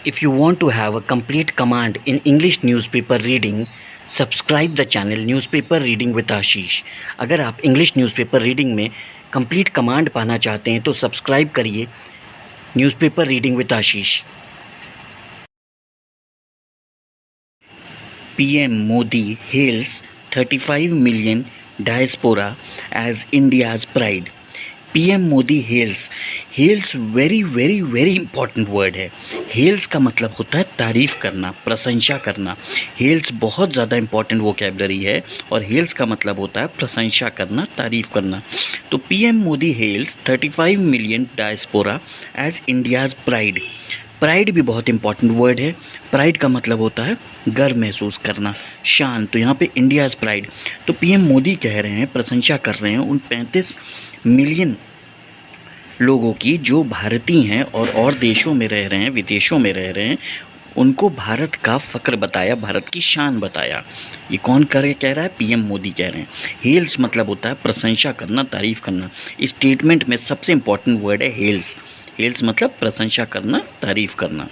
If you want to have a complete command in English newspaper reading, subscribe the channel newspaper reading with Ashish. अगर आप English newspaper reading में complete command पाना चाहते हैं तो subscribe करिए newspaper reading with Ashish. PM Modi hails 35 million diaspora as India's pride। PM Modi hails very important word है। Hails का मतलब होता है तारीफ़ करना, प्रशंसा करना। हेल्स बहुत ज़्यादा इंपॉर्टेंट वोकैबलरी है और हेल्स का मतलब होता है प्रशंसा करना, तारीफ़ करना। तो PM Modi hails 35 million diaspora as India's pride. Pride भी बहुत इंपॉर्टेंट वर्ड है। प्राइड का मतलब होता है गर्व महसूस करना, शान। तो यहाँ पे इंडियाज़ प्राइड। तो पीएम मोदी कह रहे हैं, प्रशंसा कर रहे हैं उन 35 मिलियन लोगों की जो भारतीय हैं और देशों में रह रहे हैं, विदेशों में रह रहे हैं। उनको भारत का फ़क्र बताया, भारत की शान बताया। ये कौन कह रहा है? पीएम मोदी कह रहे हैं। हेल्स मतलब होता है प्रशंसा करना, तारीफ़ करना। इस स्टेटमेंट में सबसे इंपॉर्टेंट वर्ड है हेल्स। हेल्स मतलब प्रशंसा करना, तारीफ़ करना।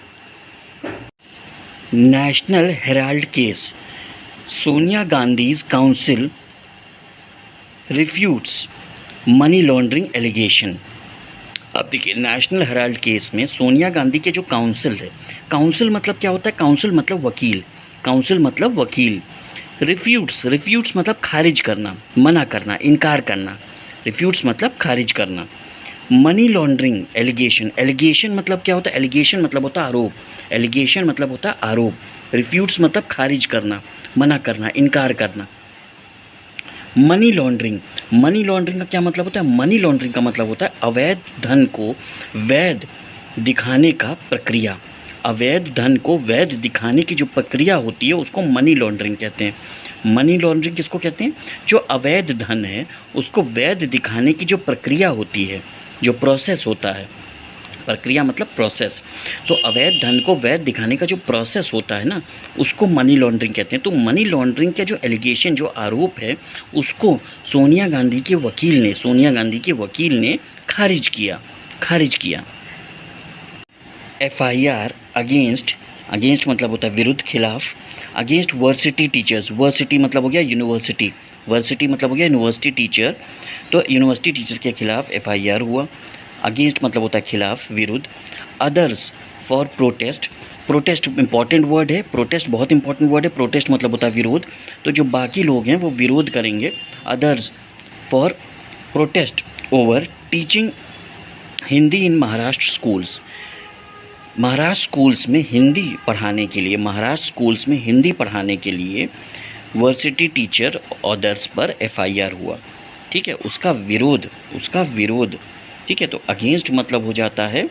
National Herald case, Sonia Gandhi's counsel refutes money laundering allegation. अब देखिए, नेशनल हेराल्ड केस में सोनिया गांधी के जो काउंसिल है, काउंसिल मतलब क्या होता है? काउंसिल मतलब वकील, काउंसिल मतलब वकील। रिफ्यूट्स मतलब खारिज करना, मना करना, इनकार करना। रिफ्यूट्स मतलब खारिज करना। मनी लॉन्ड्रिंग एलिगेशन, एलिगेशन मतलब क्या होता है? एलिगेशन मतलब होता है आरोप, एलिगेशन मतलब होता है आरोप। रिफ्यूट्स मतलब खारिज करना, मना करना, इनकार करना। मनी लॉन्ड्रिंग, मनी लॉन्ड्रिंग का क्या मतलब होता है? मनी लॉन्ड्रिंग का मतलब होता है अवैध धन को वैध दिखाने का प्रक्रिया। अवैध धन को वैध दिखाने की जो प्रक्रिया होती है उसको मनी लॉन्ड्रिंग कहते हैं। मनी लॉन्ड्रिंग किसको कहते हैं? जो अवैध धन है उसको वैध दिखाने की जो प्रक्रिया होती है, जो प्रोसेस होता है। प्रक्रिया मतलब प्रोसेस। तो अवैध धन को वैध दिखाने का जो प्रोसेस होता है ना, उसको मनी लॉन्ड्रिंग कहते हैं। तो मनी लॉन्ड्रिंग का जो एलिगेशन, जो आरोप है, उसको सोनिया गांधी के वकील ने खारिज किया। एफआईआर अगेंस्ट मतलब होता है विरुद्ध, खिलाफ। अगेंस्ट वर्सिटी टीचर्स, वर्सिटी मतलब हो गया यूनिवर्सिटी, वर्सिटी मतलब हो गया यूनिवर्सिटी टीचर। तो यूनिवर्सिटी टीचर के खिलाफ एफआईआर हुआ। अगेंस्ट मतलब होता है खिलाफ, विरुद्ध। Others for protest, protest important word है, प्रोटेस्ट बहुत इंपॉर्टेंट वर्ड है। प्रोटेस्ट मतलब होता है विरोध। तो जो बाकी लोग हैं वो विरोध करेंगे। Others for protest over teaching Hindi in Maharashtra schools. Maharashtra schools में हिंदी पढ़ाने के लिए वर्सिटी टीचर अदर्स पर एफआईआर हुआ। ठीक है, उसका विरोध। ठीक है, तो अगेंस्ट मतलब हो जाता है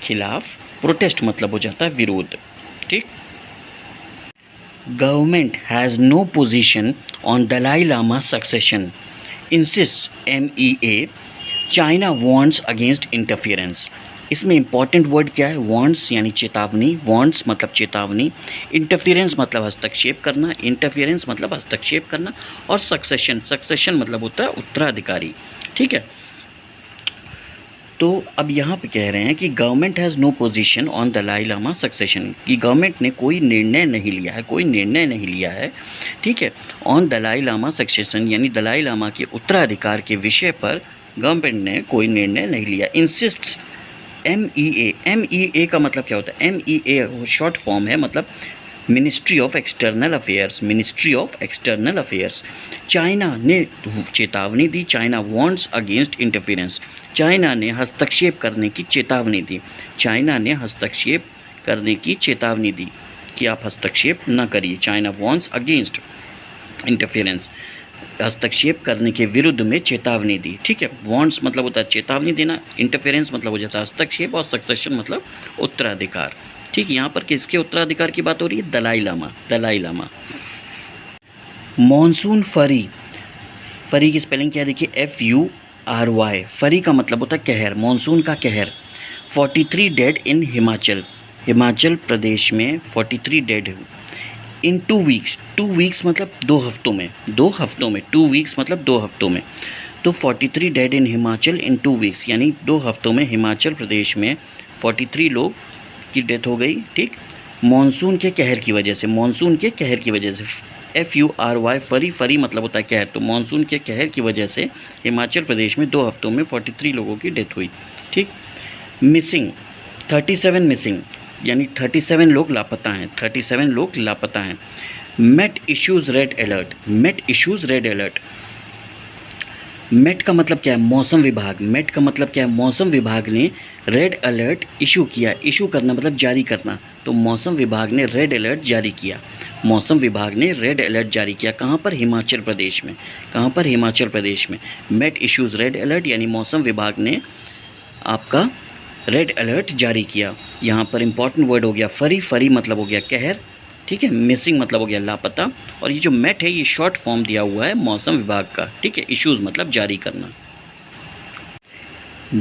खिलाफ, प्रोटेस्ट मतलब हो जाता है विरोध। ठीक। Government has no position on Dalai Lama succession, insist MEA, China warns against interference. इसमें इंपॉर्टेंट वर्ड क्या है? वार्न्स यानी चेतावनी, वार्न्स मतलब चेतावनी, इंटरफियरेंस मतलब हस्तक्षेप करना, और सक्सेशन मतलब होता है उत्तराधिकारी। ठीक है, तो अब यहाँ पे कह रहे हैं कि government has no position on Dalai Lama succession, कि गवर्नमेंट ने कोई निर्णय नहीं लिया है। ठीक है, ऑन दलाई लामा सक्सेशन यानी दलाई लामा के उत्तराधिकार के विषय पर गवर्नमेंट ने कोई निर्णय नहीं लिया। इंसिस्ट्स MEA का मतलब क्या होता है? MEA शॉर्ट फॉर्म है, मतलब ministry of external affairs. China ने चेतावनी दी, China warns against interference. China ने हस्तक्षेप करने की चेतावनी दी कि आप हस्तक्षेप न करिए। चाइना वार्न्स अगेंस्ट इंटरफेरेंस, हस्तक्षेप करने के विरुद्ध में चेतावनी दी। ठीक है, वार्न्स मतलब होता है चेतावनी देना, इंटरफेरेंस मतलब हो जाता है हस्तक्षेप, और सक्सेशन मतलब उत्तराधिकार। ठीक, यहाँ पर किसके उत्तराधिकार की बात हो रही है? दलाई लामा। मॉनसून फरी की स्पेलिंग क्या देखिए? FURY। फरी का मतलब होता है कहर, मॉनसून का कहर। 43 डेड इन हिमाचल प्रदेश में 43 डेड इन 2 वीक्स। 2 वीक्स मतलब 2 हफ्तों में। 2 वीक्स मतलब 2 हफ्तों में। तो 43 डेड इन हिमाचल इन 2 वीक्स यानी 2 हफ्तों में हिमाचल प्रदेश में 43 लोग की डेथ हो गई, ठीक। मानसून के कहर की वजह से, मानसून के कहर की वजह से, FURY, फरी, फरी मतलब होता है कहर, तो मानसून के कहर की वजह से हिमाचल प्रदेश में 2 हफ्तों में 43 लोगों की डेथ हुई, ठीक। मिसिंग 37 मिसिंग, यानी 37 लोग लापता हैं, 37 लोग लापता हैं। Met issues red alert, Met issues red alert. Met का मतलब क्या है? मौसम विभाग। मेट का मतलब क्या है? मौसम विभाग ने रेड अलर्ट इशू किया। इशू करना मतलब जारी करना, तो मौसम विभाग ने रेड अलर्ट जारी किया। मौसम विभाग ने रेड अलर्ट जारी किया। कहाँ पर? हिमाचल प्रदेश में। कहाँ पर? हिमाचल प्रदेश में। मेट इश्यूज़ रेड अलर्ट, यानी मौसम विभाग ने आपका रेड अलर्ट जारी किया। यहाँ पर इंपॉर्टेंट वर्ड हो गया फरी, फरी मतलब हो गया कहर, ठीक है। मिसिंग मतलब हो गया लापता, और ये जो मेट है ये शॉर्ट फॉर्म दिया हुआ है मौसम विभाग का, ठीक है। इश्यूज़ मतलब जारी करना।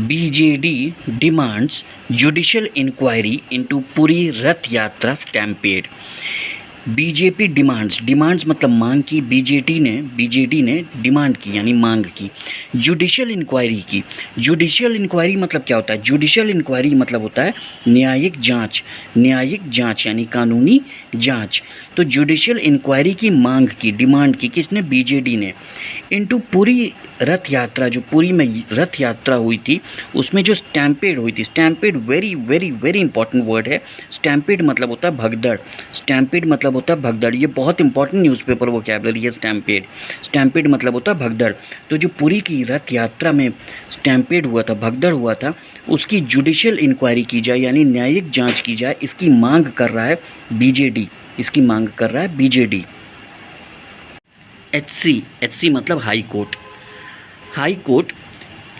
BJD demands judicial inquiry into Puri Rath Yatra stampede. BJP demands मतलब मांग की, बीजेडी ने डिमांड की यानी मांग की, जुडिशियल इंक्वायरी की। जुडिशियल इंक्वायरी मतलब क्या होता है? जुडिशियल इंक्वायरी मतलब होता है न्यायिक जांच, न्यायिक जांच यानी कानूनी जांच। तो जुडिशियल इंक्वायरी की मांग की, डिमांड की किसने? बीजेडी ने। इनटू पूरी रथ यात्रा, जो पुरी में रथ यात्रा हुई थी उसमें जो स्टैम्पेड हुई थी, stampede very very very important word है। स्टैम्पेड मतलब होता है भगदड़, स्टैम्पेड मतलब होता है भगदड़। ये बहुत इंपॉर्टेंट न्यूज़पेपर वोकैबुलरी है स्टैम्पेड। स्टैम्पेड मतलब होता है भगदड़। तो जो पुरी की रथ यात्रा में स्टैम्पेड हुआ था, भगदड़ हुआ था, उसकी जुडिशियल इंक्वायरी की जाए यानी न्यायिक जांच की जाए, इसकी मांग कर रहा है बीजेडी, इसकी मांग कर रहा है बीजेडी। HC मतलब हाई कोर्ट। हाई कोर्ट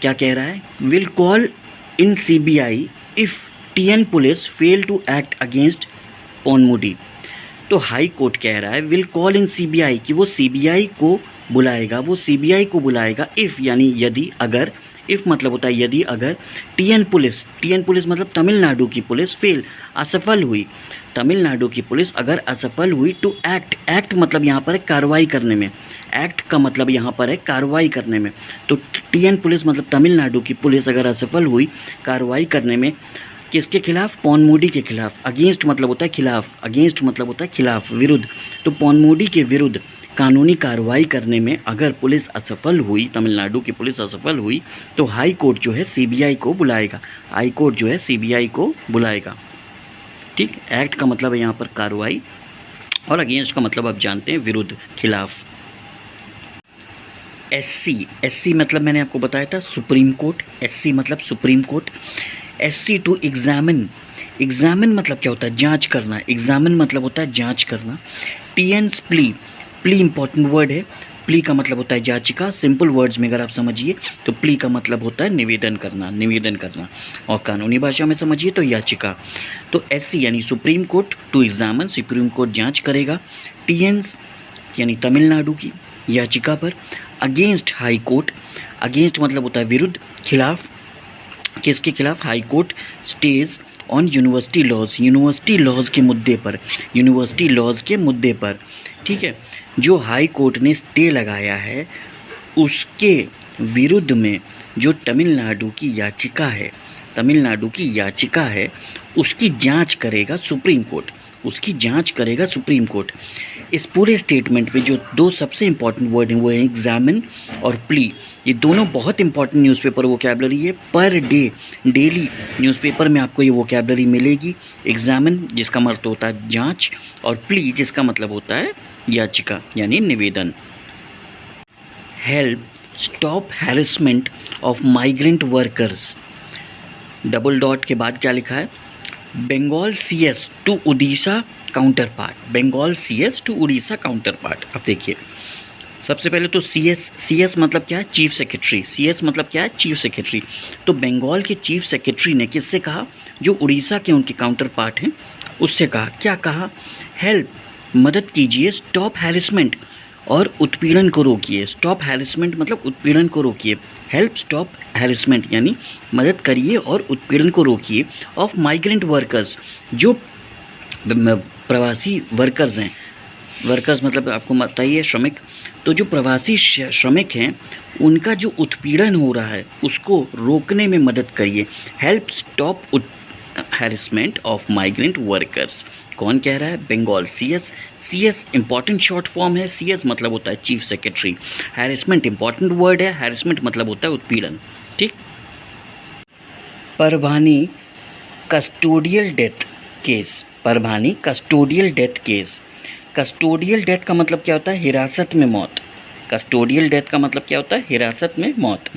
क्या कह रहा है? Will call in CBI if TN police fail to act against Ponmudi. तो हाई कोर्ट कह रहा है विल कॉल इन CBI कि वो CBI को बुलाएगा, वो CBI को बुलाएगा इफ़ यानी यदि, अगर, इफ़ मतलब होता है यदि अगर TN पुलिस मतलब तमिलनाडु की पुलिस फेल, असफल हुई, तमिलनाडु की पुलिस अगर असफल हुई टू एक्ट मतलब यहाँ पर है कार्रवाई करने में, एक्ट का मतलब यहाँ पर है कार्रवाई करने में। तो TN पुलिस मतलब तमिलनाडु की पुलिस अगर असफल हुई कार्रवाई करने में, किसके खिलाफ? पॉनमुडी के खिलाफ। अगेंस्ट मतलब होता है खिलाफ, अगेंस्ट मतलब होता है खिलाफ, विरुद्ध। तो पॉनमुडी के विरुद्ध कानूनी कार्रवाई करने में अगर पुलिस असफल हुई, तमिलनाडु की पुलिस असफल हुई, तो हाई कोर्ट जो है CBI को बुलाएगा, हाई कोर्ट जो है CBI को बुलाएगा, ठीक। एक्ट का मतलब है यहाँ पर कार्रवाई, और अगेंस्ट का मतलब आप जानते हैं विरुद्ध, खिलाफ। SC मतलब मैंने आपको बताया था सुप्रीम कोर्ट। SC मतलब supreme court. SC to examine मतलब क्या होता है? जांच करना। एग्जामिन मतलब होता है जांच करना। TN's प्ली इंपॉर्टेंट वर्ड है। प्ली का मतलब होता है याचिका। सिंपल वर्ड्स में अगर आप समझिए तो प्ली का मतलब होता है निवेदन करना, और कानूनी भाषा में समझिए तो याचिका। तो SC यानी supreme court to examine, supreme court जांच करेगा TN's यानी तमिलनाडु की याचिका पर। अगेंस्ट हाई कोर्ट, अगेंस्ट मतलब होता है विरुद्ध, खिलाफ। किसके खिलाफ? High court stays on university laws के मुद्दे पर, यूनिवर्सिटी लॉज के मुद्दे पर, ठीक है। जो हाई कोर्ट ने स्टे लगाया है उसके विरुद्ध में जो तमिलनाडु की याचिका है उसकी जांच करेगा सुप्रीम कोर्ट, उसकी जांच करेगा सुप्रीम कोर्ट। इस पूरे स्टेटमेंट में जो दो सबसे इंपॉर्टेंट वर्ड हैं वो हैं एग्जामिन और प्ली। ये दोनों बहुत इंपॉर्टेंट न्यूज़पेपर वोकैबुलरी है। पर डे, डेली न्यूज़पेपर में आपको ये वोकैबुलरी मिलेगी। एग्जामिन जिसका मतलब होता है जांच, और प्ली जिसका मतलब होता है याचिका यानी निवेदन। Help stop harassment of migrant workers, double dot के बाद क्या लिखा है? Bengal CS to Orissa counter part, Bengal CS to Orissa counter part. अब देखिए सबसे पहले तो CS मतलब क्या है? Chief secretary. CS मतलब क्या है? Chief secretary. तो बंगाल के चीफ सेक्रेटरी ने किससे कहा? जो उड़ीसा के उनके काउंटर पार्ट हैं उससे कहा। क्या कहा? हेल्प मदद कीजिए, स्टॉप हैरेसमेंट और उत्पीड़न को रोकिए। स्टॉप हैरेसमेंट मतलब उत्पीड़न को रोकिए। हेल्प स्टॉप हैरेसमेंट यानी मदद करिए और उत्पीड़न को रोकिए ऑफ माइग्रेंट वर्कर्स, जो प्रवासी वर्कर्स हैं। वर्कर्स मतलब आपको बताइए श्रमिक। तो जो प्रवासी श्रमिक हैं उनका जो उत्पीड़न हो रहा है उसको रोकने में मदद करिए। Help harassment of migrant workers. कौन कह रहा है? Bengal. CS, CS important short form है। सीएस मतलब होता है chief secretary. Harassment important word है। हैरेसमेंट मतलब होता है उत्पीड़न। ठीक। Parbhani custodial death case. Parbhani custodial death case. Custodial death का मतलब क्या होता है? हिरासत में मौत। कस्टोडियल डेथ का मतलब क्या होता है? हिरासत में मौत।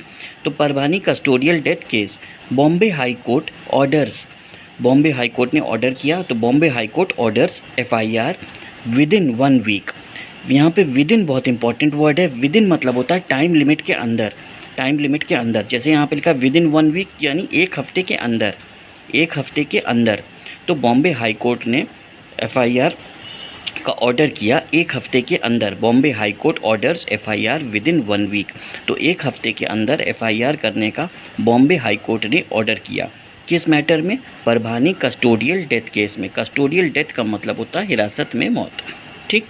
तो Parbhani custodial death case, Bombay high court orders. Bombay high court ने ऑर्डर किया, तो Bombay high court orders FIR within 1 week. यहाँ पे विद इन बहुत इंपॉर्टेंट वर्ड है। विद इन मतलब होता है टाइम लिमिट के अंदर। टाइम लिमिट के अंदर, जैसे यहाँ पे लिखा विद इन 1 वीक यानी 1 हफ्ते के अंदर। 1 हफ्ते के अंदर। तो बॉम्बे हाई कोर्ट ने एफआईआर का ऑर्डर किया 1 हफ्ते के अंदर। Bombay high court orders FIR within 1 week. तो 1 हफ्ते के अंदर एफआईआर करने का बॉम्बे हाई कोर्ट ने ऑर्डर किया। किस मैटर में? परभानी कस्टोडियल डेथ केस में। कस्टोडियल डेथ का मतलब होता है हिरासत में मौत। ठीक।